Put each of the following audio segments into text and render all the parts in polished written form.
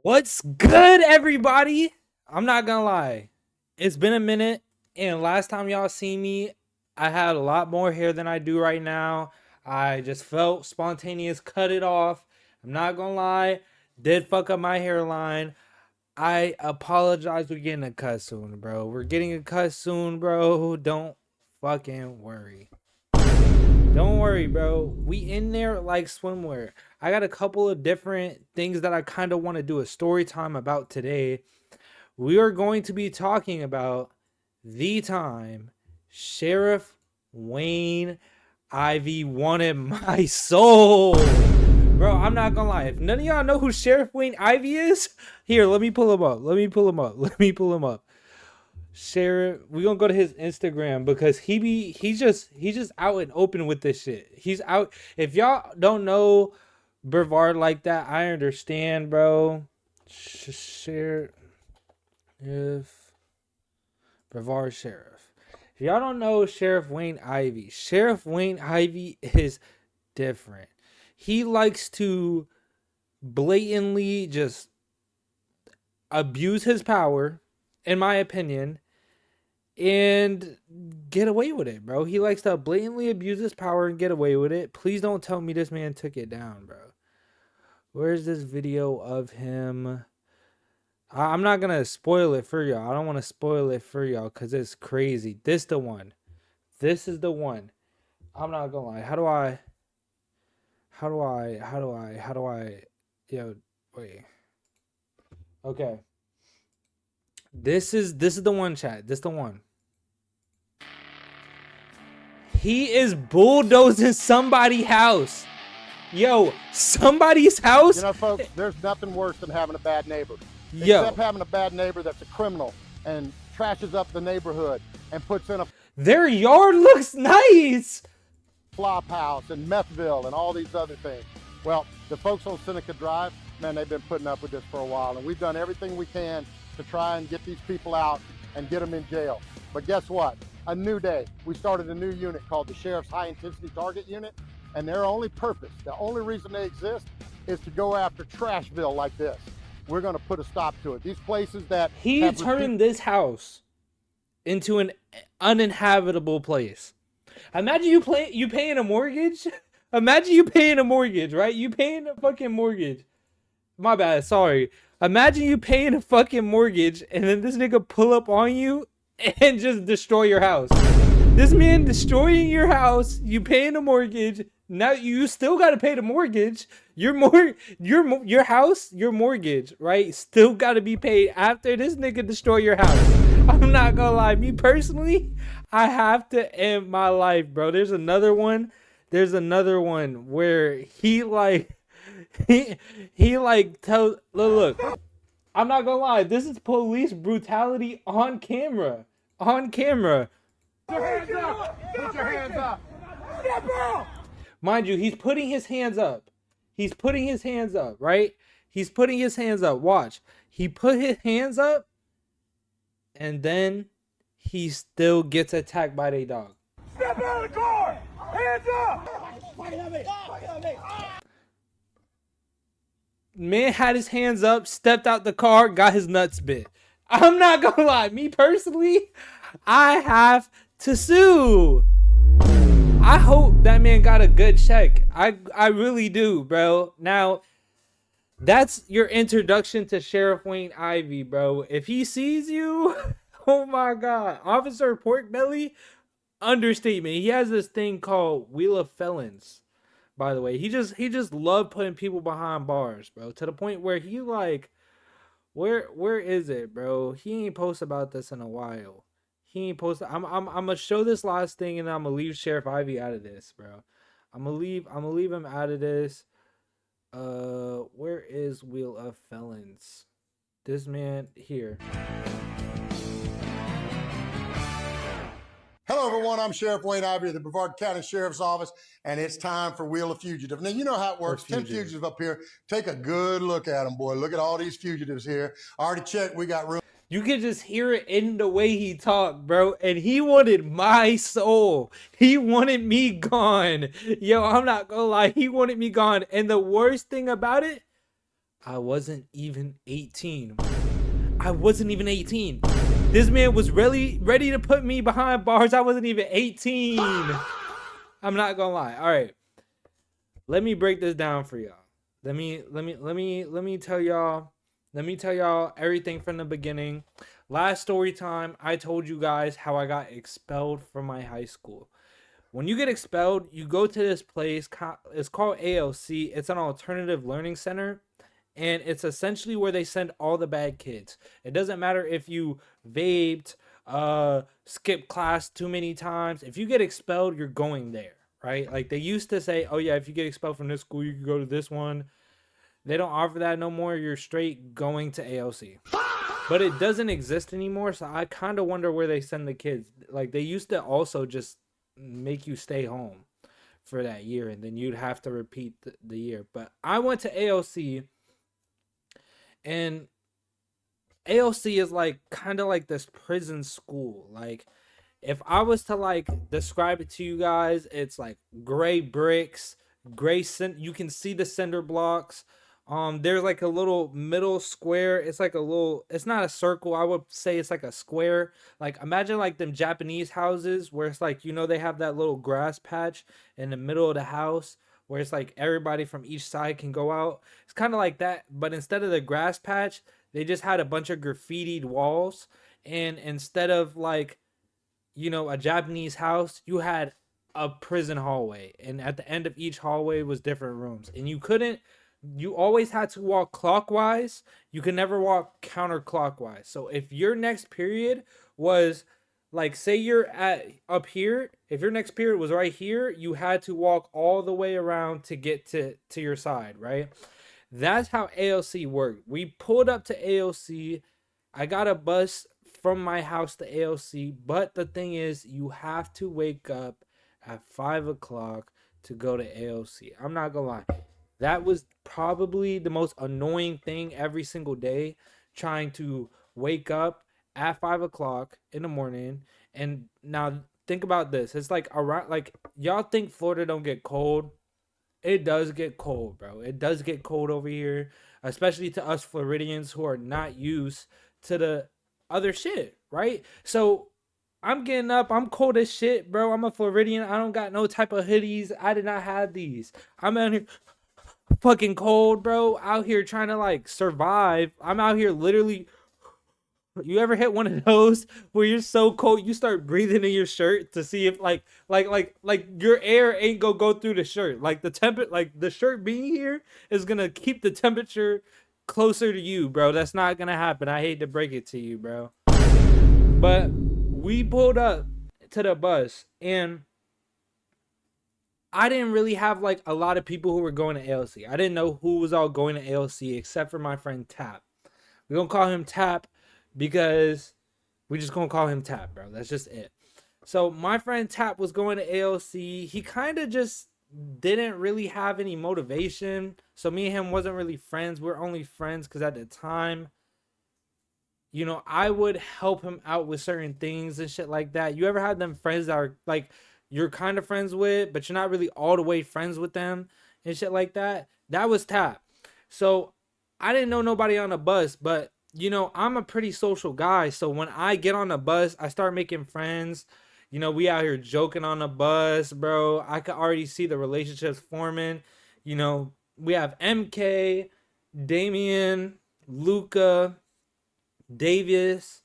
What's good, everybody? I'm not gonna lie. It's been a minute, and last time y'all seen me, I had a lot more hair than I do right now. I just felt spontaneous, cut it off. I'm not gonna lie. Did fuck up my hairline. I apologize. We're getting a cut soon, bro. We're getting a cut soon, bro. Don't fucking worry. Don't worry, bro. We in there like swimwear. I got a couple of different things that I kind of want to do a story time about today. We are going to be talking about the time Sheriff Wayne Ivy wanted my soul. Bro, I'm not gonna lie. If none of y'all know who Sheriff Wayne Ivy is, here, let me pull him up. Let me pull him up. Sheriff, we gonna go to his Instagram because he's just out and open with this shit. He's out. If y'all don't know Brevard like that, I understand, bro. Sheriff Brevard Sheriff. If y'all don't know Sheriff Wayne Ivy is different. He likes to blatantly just abuse his power, in my opinion, and get away with it, bro. He likes to blatantly abuse his power and get away with it. Please don't tell me this man took it down, bro. Where's this video of him? I'm not gonna spoil it for y'all. I don't want to spoil it for y'all because it's crazy. This the one. This is the one. I'm not gonna lie. How do I? Yo, wait. Okay. This is the one, chat. This the one. He is bulldozing somebody's house. Yo, somebody's house. You know, folks, there's nothing worse than having a bad neighbor. Yo. Except having a bad neighbor that's a criminal and trashes up the neighborhood and puts in a Their yard looks nice. flop house and Methville and all these other things. Well, the folks on Seneca Drive, man, they've been putting up with this for a while, and we've done everything we can to try and get these people out and get them in jail. But guess what? A new day. We started a new unit called the Sheriff's High Intensity Target Unit, and their only purpose, the only reason they exist, is to go after Trashville like this. We're going to put a stop to it. These places that he turned this house into an uninhabitable place. Imagine you paying a mortgage. Imagine you paying a mortgage, right? You paying a fucking mortgage. My bad, sorry. Imagine you paying a fucking mortgage and then this nigga pull up on you and just destroy your house. This man destroying your house, you paying a mortgage. Now you still got to pay the mortgage. Your house, your mortgage, right? Still got to be paid after this nigga destroy your house. I'm not gonna lie, me personally, I have to end my life, bro. There's another one where he tells, look, I'm not gonna lie, this is police brutality on camera. Put your hands up! Put your hands up! Step out! Mind you, he's putting his hands up. Right? He's putting his hands up. Watch. He put his hands up, and then he still gets attacked by the dog. Step out of the car! Hands up! Man had his hands up, stepped out the car, got his nuts bit. I'm not gonna lie, me personally, I have to sue. I hope that man got a good check. I really do, bro. Now, that's your introduction to Sheriff Wayne Ivy, bro. If he sees you, oh my God. Officer Porkbelly, understatement. He has this thing called Wheel of Felons, by the way. He just loved putting people behind bars, bro. To the point where he like, where is it, bro? He ain't post about this in a while. He ain't posted. I'm gonna show this last thing and I'm gonna leave Sheriff Ivy out of this, bro. I'm gonna leave him out of this. Where is Wheel of Felons? This man here. Hello, everyone. I'm Sheriff Wayne Ivy of the Brevard County Sheriff's Office, and it's time for Wheel of Fugitive. Now, you know how it works. 10 fugitives up here. Take a good look at them, boy. Look at all these fugitives here. I already checked. We got room. You can just hear it in the way he talked, bro. And he wanted my soul. He wanted me gone. Yo, I'm not gonna lie. He wanted me gone. And the worst thing about it, I wasn't even 18. I wasn't even 18. This man was really ready to put me behind bars. I wasn't even 18. I'm not gonna lie. All right, let me break this down for y'all. Let me tell y'all. Let me tell y'all everything from the beginning. Last story time, I told you guys how I got expelled from my high school. When you get expelled, you go to this place. It's called ALC. It's an alternative learning center, and it's essentially where they send all the bad kids. It doesn't matter if you vaped, skipped class too many times. If you get expelled, you're going there, right? Like they used to say, oh yeah, if you get expelled from this school, you can go to this one. They don't offer that no more. You're straight going to ALC. But it doesn't exist anymore, so I kind of wonder where they send the kids. Like they used to also just make you stay home for that year, and then you'd have to repeat the year. But I went to ALC, and ALC is like kind of like this prison school. Like if I was to like describe it to you guys, it's like gray bricks, you can see the cinder blocks. There's like a little middle square. It's like a little, it's not a circle. I would say it's like a square. Like imagine like them Japanese houses where it's like, they have that little grass patch in the middle of the house where it's like everybody from each side can go out. It's kind of like that, but instead of the grass patch, they just had a bunch of graffitied walls, and instead of like a Japanese house, you had a prison hallway, and at the end of each hallway was different rooms, and you always had to walk clockwise. You could never walk counterclockwise. So if your next period was like, say you're at up here, if your next period was right here, you had to walk all the way around to get to your side, right? That's how ALC worked. We pulled up to ALC. I got a bus from my house to ALC, but the thing is, you have to wake up at 5 o'clock to go to ALC. I'm not gonna lie. That was probably the most annoying thing every single day, trying to wake up at 5 o'clock in the morning. And now think about this. It's like around, like, y'all think Florida don't get cold. It does get cold, bro. It does get cold over here, especially to us Floridians who are not used to the other shit, right? So I'm getting up. I'm cold as shit, bro. I'm a Floridian. I don't got no type of hoodies. I did not have these. I'm out here fucking cold, bro. Out here trying to like survive. I'm out here literally. You ever hit one of those where you're so cold you start breathing in your shirt to see if like your air ain't gonna go through the shirt. Like the shirt being here is gonna keep the temperature closer to you, bro. That's not gonna happen. I hate to break it to you, bro. But we pulled up to the bus, and I didn't really have like a lot of people who were going to ALC. I didn't know who was all going to ALC except for my friend Tap. We're gonna call him Tap because we just gonna call him Tap, bro. That's just it. So my friend Tap was going to ALC. He kind of just didn't really have any motivation. So me and him wasn't really friends. We're only friends because at the time, I would help him out with certain things and shit like that. You ever had them friends that are like you're kind of friends with, but you're not really all the way friends with them and shit like that? That was Tap. So I didn't know nobody on the bus, but I'm a pretty social guy. So when I get on the bus, I start making friends. We out here joking on the bus, bro. I could already see the relationships forming. We have MK, Damien, Luca, Davis,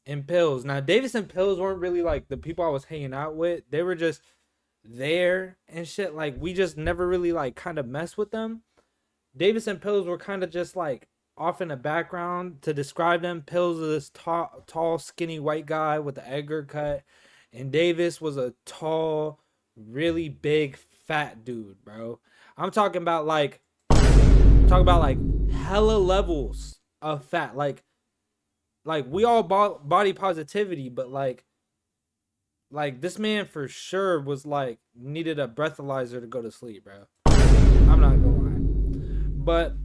and Pills. Now, Davis and Pills weren't really like the people I was hanging out with. They were just there and shit. Like, we just never really like kind of mess with them. Davis and Pills were kind of just like off in the background. To describe them, Pills is this tall, skinny white guy with the Edgar cut, and Davis was a tall, really big, fat dude, bro. I'm talking about like hella levels of fat. Like we all body positivity, but like this man for sure was like needed a breathalyzer to go to sleep, bro. I'm not gonna lie. But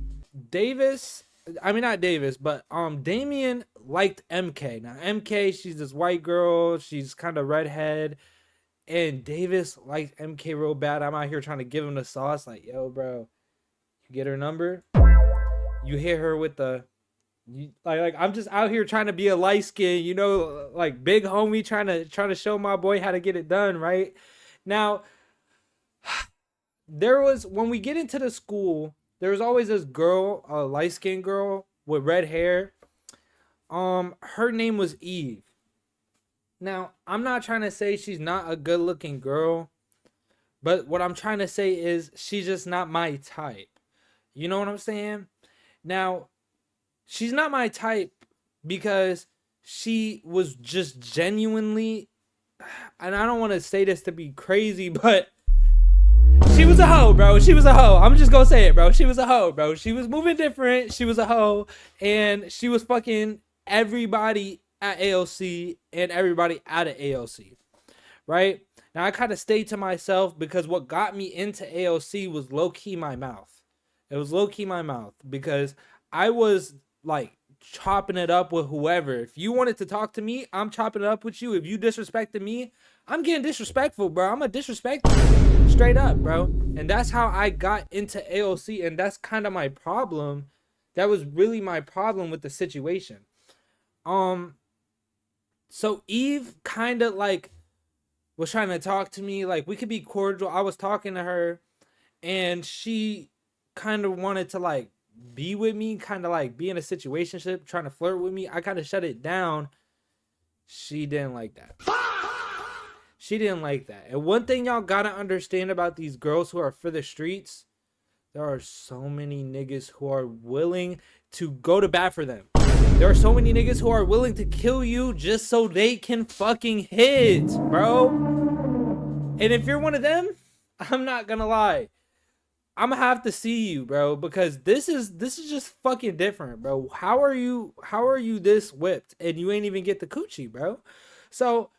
not Davis, but Damien liked MK. Now MK, she's this white girl, she's kind of redhead, and Davis liked MK real bad. I'm out here trying to give him the sauce, like, yo, bro, you get her number? You hit her with the like I'm just out here trying to be a light skin, you know, like big homie trying to show my boy how to get it done, right? Now, there was when we get into the school, there was always this girl, a light skinned girl with red hair. Her name was Eve. Now, I'm not trying to say she's not a good looking girl, but what I'm trying to say is she's just not my type. You know what I'm saying? Now, she's not my type because she was just genuinely, and I don't want to say this to be crazy, but she was a hoe, bro. She was a hoe. I'm just gonna say it, bro. She was a hoe, bro. She was moving different. She was a hoe, and she was fucking everybody at AOC and everybody out of AOC, right? Now I kind of stayed to myself because what got me into AOC was low key my mouth. It was low key my mouth because I was like chopping it up with whoever. If you wanted to talk to me, I'm chopping it up with you. If you disrespected me, I'm getting disrespectful, bro. I'm a disrespect straight up, bro. And that's how I got into AOC, and that's kind of my problem. That was really my problem with the situation. So Eve kind of like was trying to talk to me, like we could be cordial. I was talking to her, and she kind of wanted to like be with me, kind of like be in a situationship, trying to flirt with me. I kind of shut it down. She didn't like that. She didn't like that. And one thing y'all gotta understand about these girls who are for the streets, there are so many niggas who are willing to go to bat for them. There are so many niggas who are willing to kill you just so they can fucking hit, bro. And if you're one of them, I'm not gonna lie, I'm gonna have to see you, bro, because this is just fucking different, bro. How are you this whipped and you ain't even get the coochie, bro? So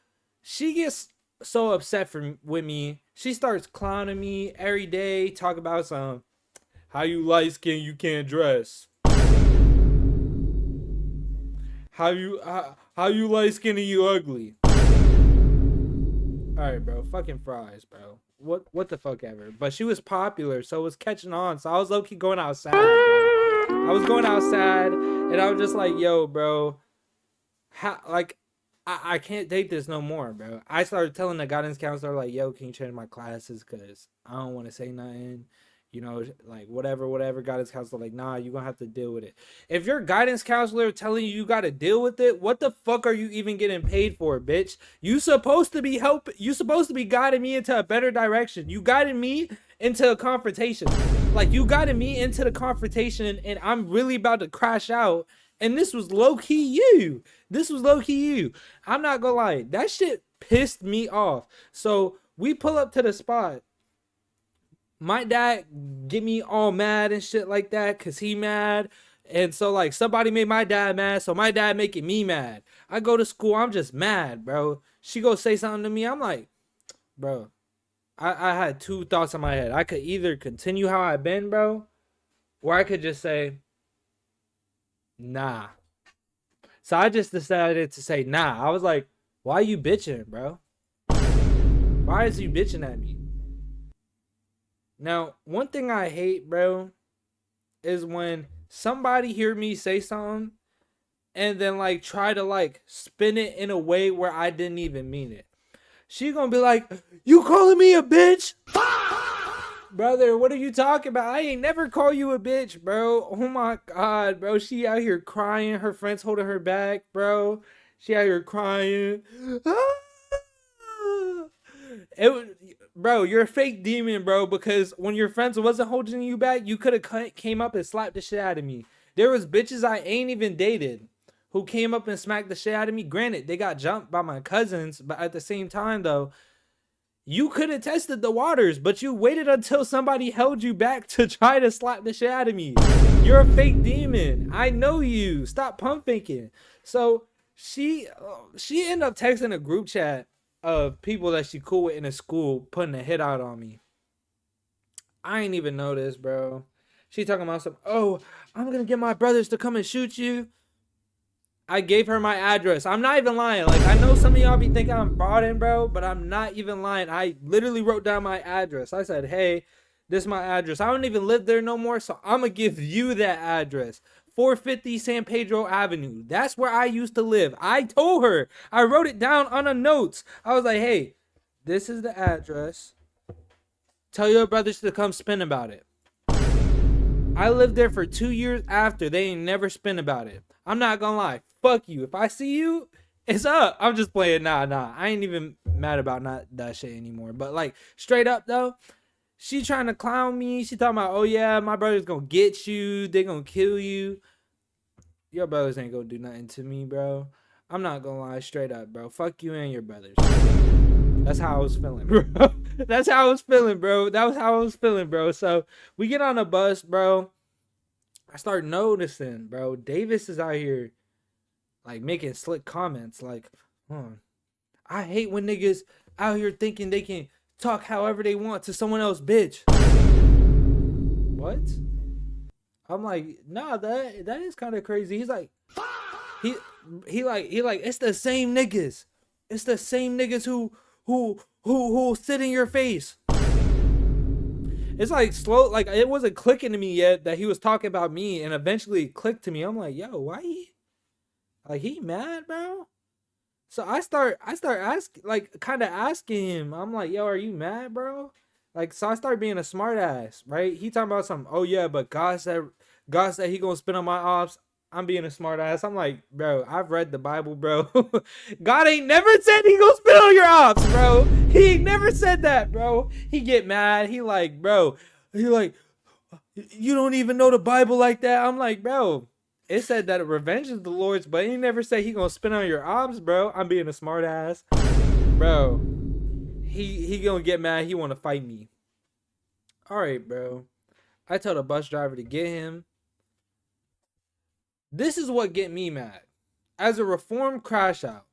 she gets so upset with me. She starts clowning me every day, talk about some how you light skin, you can't dress. How you light skin and you ugly. Alright, bro. Fucking fries, bro. What the fuck ever. But she was popular, so it was catching on. So I was low-key going outside, bro. I was going outside, and I was just like, yo, bro. I can't date this no more, bro. I started telling the guidance counselor, like, yo, can you change my classes? Because I don't want to say nothing. You know, like, whatever. Guidance counselor, like, nah, you're going to have to deal with it. If your guidance counselor telling you got to deal with it, what the fuck are you even getting paid for, bitch? You supposed to be guiding me into a better direction. You guided me into a confrontation. Like, you guided me into the confrontation, and I'm really about to crash out. And this was low-key you. I'm not gonna lie. That shit pissed me off. So we pull up to the spot. My dad get me all mad and shit like that because he mad. And so, like, somebody made my dad mad, so my dad making me mad. I go to school, I'm just mad, bro. She go say something to me. I'm like, bro, I had two thoughts in my head. I could either continue how I've been, bro, or I could just say, nah. So I just decided to say nah. I was like, why you bitching, bro? Why is you bitching at me? Now, one thing I hate, bro, is when somebody hear me say something and then like try to like spin it in a way where I didn't even mean it. She gonna be like, you calling me a bitch? Brother, what are you talking about? I ain't never call you a bitch, bro. Oh my God, bro. She out here crying. Her friends holding her back, bro. She out here crying. Bro, you're a fake demon, bro, because when your friends wasn't holding you back, you could have came up and slapped the shit out of me. There was bitches I ain't even dated who came up and smacked the shit out of me. Granted, they got jumped by my cousins, but at the same time, though, you could have tested the waters, but you waited until somebody held you back to try to slap the shit out of me. You're a fake demon. I know you. Stop pump faking. So she ended up texting a group chat of people that she cool with in the school, putting a hit out on me. I ain't even know this, bro. She talking about some, oh, I'm gonna get my brothers to come and shoot you. I gave her my address. I'm not even lying. Like, I know some of y'all be thinking I'm frauding, bro, but I'm not even lying. I literally wrote down my address. I said, hey, This is my address. I don't even live there no more, so I'm gonna give you that address. 450 San Pedro Avenue. That's where I used to live. I told her. I wrote it down on the notes. I was like, hey, this is the address. Tell your brothers to come spin about it. I lived there for 2 years after. They ain't never spin about it. I'm not gonna lie. Fuck you. If I see you, it's up. I'm just playing. Nah. I ain't even mad about not that shit anymore. But like, straight up though, she trying to clown me. She talking about, oh yeah, my brother's gonna get you. They gonna kill you. Your brothers ain't gonna do nothing to me, bro. I'm not gonna lie, straight up, bro. Fuck you and your brothers. That's how I was feeling, bro. That's how I was feeling, bro. That was how I was feeling, bro. So we get on a bus, bro. I start noticing, bro. Davis is out here, like, making slick comments, like, I hate when niggas out here thinking they can talk however they want to someone else, bitch. What? I'm like, nah, that is kind of crazy. He's like, he like, it's the same niggas. It's the same niggas who sit in your face. It's like slow, like it wasn't clicking to me yet that he was talking about me, and eventually it clicked to me. I'm like, yo, why he mad, bro? So I start asking, like, kind of asking him. I'm like, yo, are you mad, bro? Like, so I start being a smart ass, right? He talking about something. Oh yeah, but God said he gonna spit on my ops. I'm being a smart ass. I'm like, bro, I've read the Bible, bro. God ain't never said he gonna spit on your ops, bro. He ain't never said that, bro. He get mad. He like, bro. He like, you don't even know the Bible like that. I'm like, bro. It said that revenge is the Lord's, but he never said he gonna spit on your ops, bro. I'm being a smart ass, bro. He gonna get mad. He wanna fight me. All right, bro. I told the bus driver to get him. This is what get me mad. As a reformed crash out,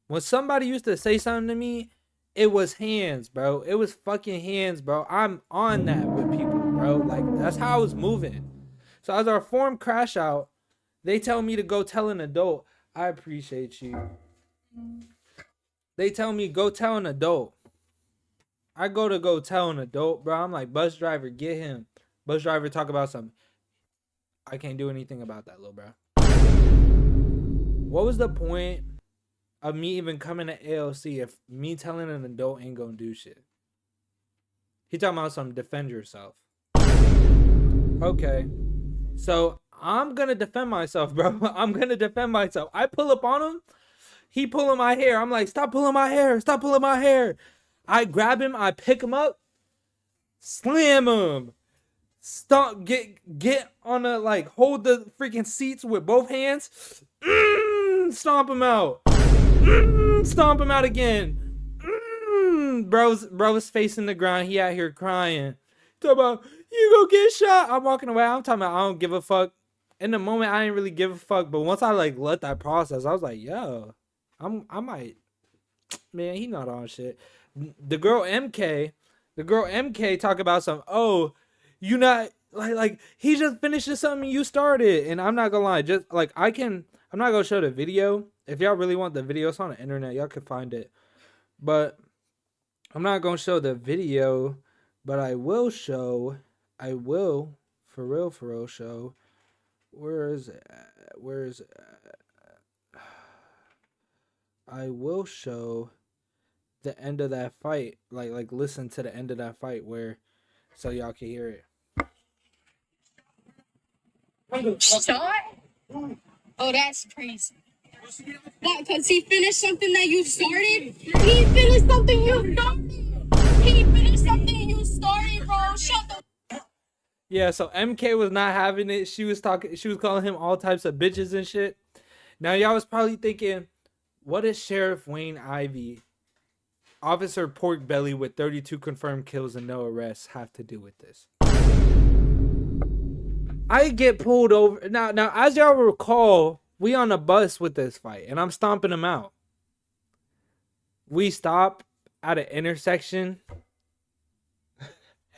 when somebody used to say something to me, it was hands, bro. It was fucking hands, bro. I'm on that with people, bro. Like, that's how I was moving. So as a reformed crash out, they tell me to go tell an adult. I appreciate you. They tell me go tell an adult. I go tell an adult, bro. I'm like, bus driver, get him. Bus driver talk about something. I can't do anything about that, little bro. What was the point of me even coming to ALC if me telling an adult ain't gonna do shit? He talking about something, defend yourself. Okay. So I'm gonna defend myself, bro. I'm gonna defend myself. I pull up on him. He pulling my hair. I'm like, stop pulling my hair. Stop pulling my hair. I grab him. I pick him up. Slam him. Stop. Get on a, like, hold the freaking seats with both hands. Stomp him out. Stomp him out again. Bro's facing the ground. He out here crying. Talk about, you go get shot. I'm walking away. I'm talking about I don't give a fuck. In the moment, I didn't really give a fuck. But once I, like, let that process, I was like, yo, I might, man, he not on shit. The girl MK talk about some, oh, you not, like he just finished something you started. And I'm not gonna lie, just like I'm not gonna show the video. If y'all really want the video, it's on the internet, y'all can find it. But I'm not gonna show the video, but I will for real show. Where is it? I will show the end of that fight. Like listen to the end of that fight where, so y'all can hear it. Shot? Oh, that's crazy. Because he finished something that you started? He finished something you started, bro. Shut the... Yeah, so MK was not having it. She was calling him all types of bitches and shit. Now y'all was probably thinking, what does Sheriff Wayne Ivy, Officer Pork Belly with 32 confirmed kills and no arrests, have to do with this? I get pulled over. Now, as y'all recall, we on a bus with this fight, and I'm stomping him out. We stop at an intersection,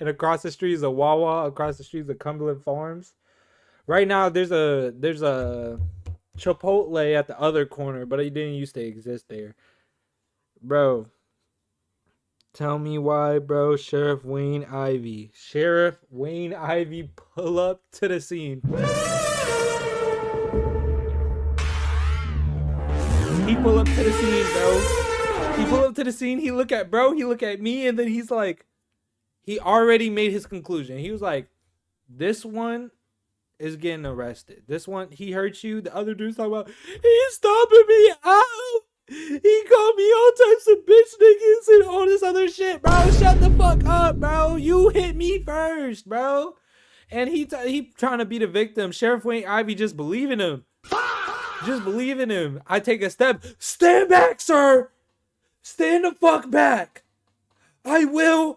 and across the street is a Wawa. Across the street is a Cumberland Farms. Right now, there's a Chipotle at the other corner, but it didn't used to exist there, bro. Tell me why, bro. Sheriff Wayne Ivy. Sheriff Wayne Ivy, pull up to the scene. He pull up to the scene, bro. He pull up to the scene. He look at me, and then he's like, he already made his conclusion. He was like, this one is getting arrested. This one, he hurt you. The other dude's talking about, he's stomping me out. He called me all types of bitch niggas and all this other shit, bro. Shut the fuck up, bro. You hit me first, bro. And he trying to be the victim. Sheriff Wayne Ivy, just believe in him. Just believe in him. I take a step. Stand back, sir. Stand the fuck back. I will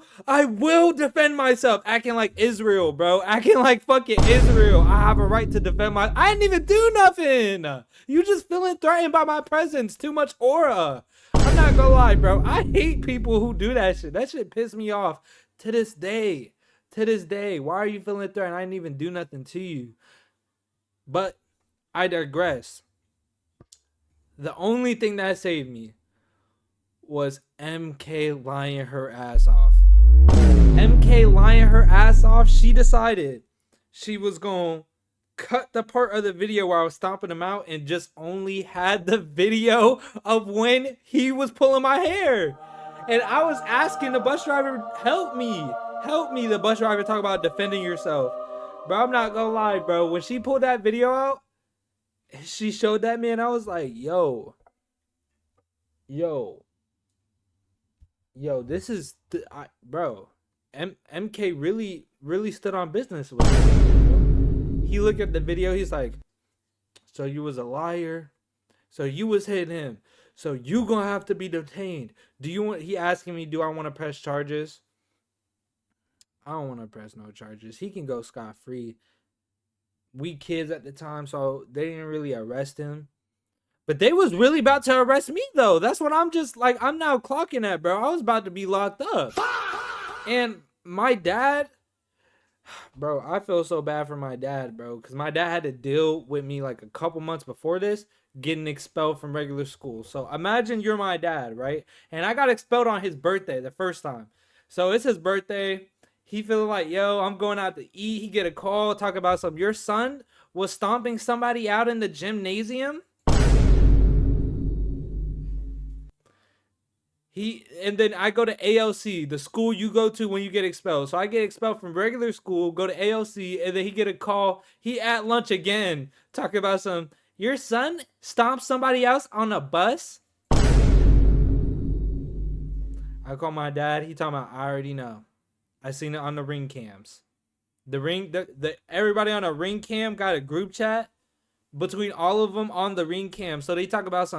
defend myself. Acting like Israel, bro. Acting like fucking Israel. I have a right to defend I didn't even do nothing. You just feeling threatened by my presence. Too much aura. I'm not gonna lie, bro. I hate people who do that shit. That shit pissed me off to this day. To this day. Why are you feeling threatened? I didn't even do nothing to you. But I digress. The only thing that saved me was MK lying her ass off. MK lying her ass off. She decided she was going to cut the part of the video where I was stomping him out and just only had the video of when he was pulling my hair. And I was asking the bus driver, help me. Help me. The bus driver talk about defending yourself. Bro, I'm not going to lie, bro. When she pulled that video out, she showed that man, I was like, yo, this is, bro, MK really stood on business with him. He looked at the video, he's like, so you was a liar, so you was hitting him, so you gonna have to be detained. He asking me, do I want to press charges? I don't want to press no charges. He can go scot-free. We kids at the time, so they didn't really arrest him. But they was really about to arrest me, though. That's what I'm just, like, I'm now clocking at, bro. I was about to be locked up. And my dad, bro, I feel so bad for my dad, bro. Because my dad had to deal with me, like, a couple months before this, getting expelled from regular school. So imagine you're my dad, right? And I got expelled on his birthday the first time. So it's his birthday. He feeling like, yo, I'm going out to eat. He get a call, talk about something. Your son was stomping somebody out in the gymnasium. And then I go to ALC, the school you go to when you get expelled. So I get expelled from regular school, go to ALC, and then he get a call. He at lunch again, talking about your son stomped somebody else on a bus. I call my dad. He talking about, I already know. I seen it on the ring cams. Everybody on a ring cam got a group chat between all of them on the ring cam. So they talk about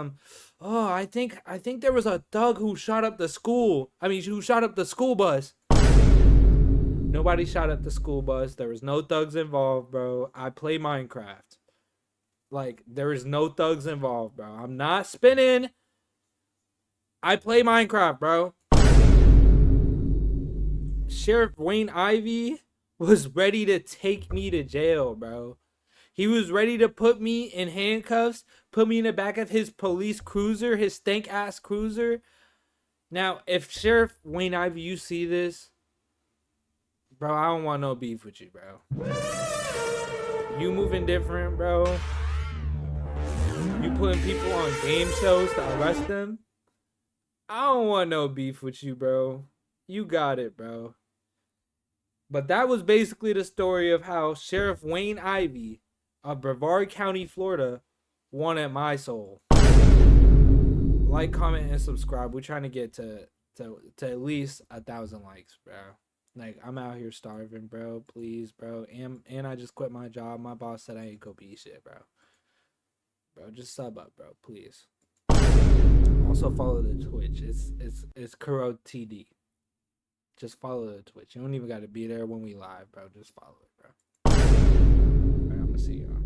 I think there was a thug who shot up the school. Who shot up the school bus. Nobody shot up the school bus. There was no thugs involved, bro. I play Minecraft. Like, there is no thugs involved, bro. I'm not spinning. I play Minecraft, bro. Sheriff Wayne Ivy was ready to take me to jail, bro. He was ready to put me in handcuffs, put me in the back of his police cruiser, his stank-ass cruiser. Now, if Sheriff Wayne Ivy, you see this, bro, I don't want no beef with you, bro. You moving different, bro. You putting people on game shows to arrest them. I don't want no beef with you, bro. You got it, bro. But that was basically the story of how Sheriff Wayne Ivy of Brevard County, Florida, wanted my soul. Like, comment, and subscribe. We're trying to get to at least 1,000 likes, bro. Like, I'm out here starving, bro. Please, bro. And I just quit my job. My boss said I ain't go be shit, bro. Bro, just sub up, bro. Please. Also follow the Twitch. It's Kuro TD. Just follow the Twitch. You don't even got to be there when we live, bro. Just follow it, bro. All right, I'm gonna see you.